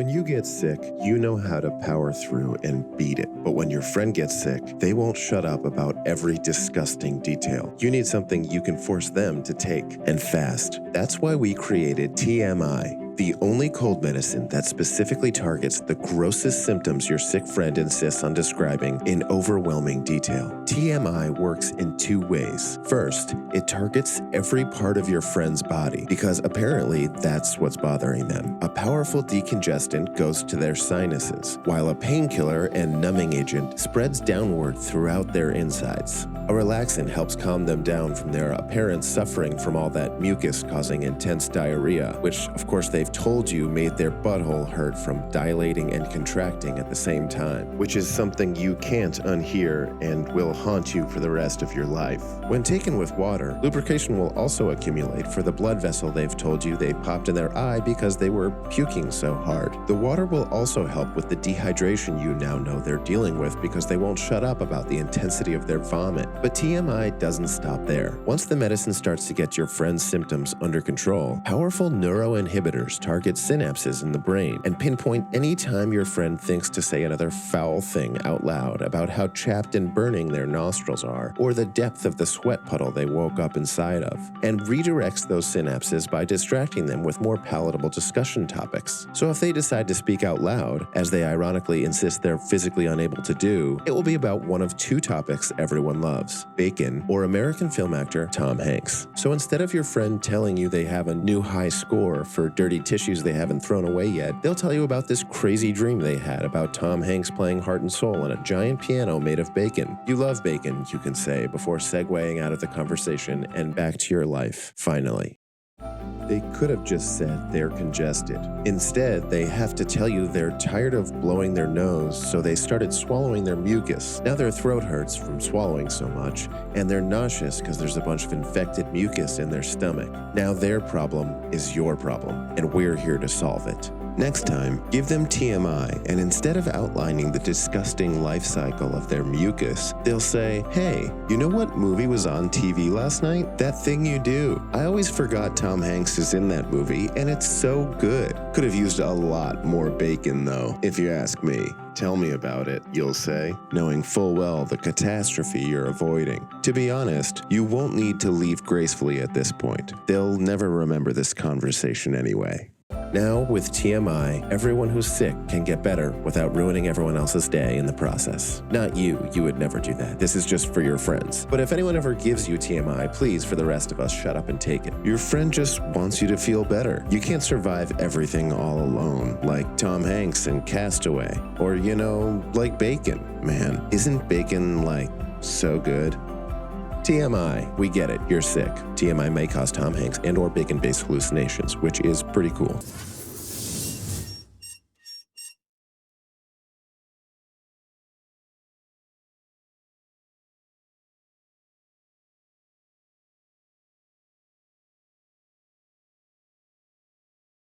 When you get sick, you know how to power through and beat it. But when your friend gets sick, they won't shut up about every disgusting detail. You need something you can force them to take, and fast. That's why we created TMI, the only cold medicine that specifically targets the grossest symptoms your sick friend insists on describing in overwhelming detail. TMI works in two ways. First, it targets every part of your friend's body because apparently that's what's bothering them. A powerful decongestant goes to their sinuses, while a painkiller and numbing agent spreads downward throughout their insides. A relaxant helps calm them down from their apparent suffering from all that mucus causing intense diarrhea, which of course they've told you made their butthole hurt from dilating and contracting at the same time, which is something you can't unhear and will haunt you for the rest of your life. When taken with water, lubrication will also accumulate for the blood vessel they've told you they popped in their eye because they were puking so hard. The water will also help with the dehydration you now know they're dealing with because they won't shut up about the intensity of their vomit. But TMI doesn't stop there. Once the medicine starts to get your friend's symptoms under control, powerful neuroinhibitors target synapses in the brain and pinpoint any time your friend thinks to say another foul thing out loud about how chapped and burning their nostrils are, or the depth of the sweat puddle they woke up inside of, and redirects those synapses by distracting them with more palatable discussion topics. So if they decide to speak out loud, as they ironically insist they're physically unable to do, it will be about one of two topics everyone loves: bacon or American film actor Tom Hanks. So instead of your friend telling you they have a new high score for dirty tissues they haven't thrown away yet, they'll tell you about this crazy dream they had about Tom Hanks playing Heart and Soul on a giant piano made of bacon. You love bacon, you can say, before segueing out of the conversation and back to your life, finally. They could have just said they're congested. Instead, they have to tell you they're tired of blowing their nose, so they started swallowing their mucus. Now their throat hurts from swallowing so much, and they're nauseous because there's a bunch of infected mucus in their stomach. Now their problem is your problem, and we're here to solve it. Next time, give them TMI, and instead of outlining the disgusting life cycle of their mucus, they'll say, "Hey, you know what movie was on TV last night? That Thing You Do. I always forgot Tom Hanks is in that movie, and it's so good. Could have used a lot more bacon, though, if you ask me. Tell me about it," you'll say, knowing full well the catastrophe you're avoiding. To be honest, you won't need to leave gracefully at this point. They'll never remember this conversation anyway. Now, with TMI, everyone who's sick can get better without ruining everyone else's day in the process. Not you would never do that. This is just for your friends. But if anyone ever gives you TMI, please, for the rest of us, shut up and take it. Your friend just wants you to feel better. You can't survive everything all alone, like Tom Hanks in Castaway. Or, like bacon. Man, isn't bacon, so good? TMI, we get it, you're sick. TMI may cause Tom Hanks and/or bacon-based hallucinations, which is pretty cool.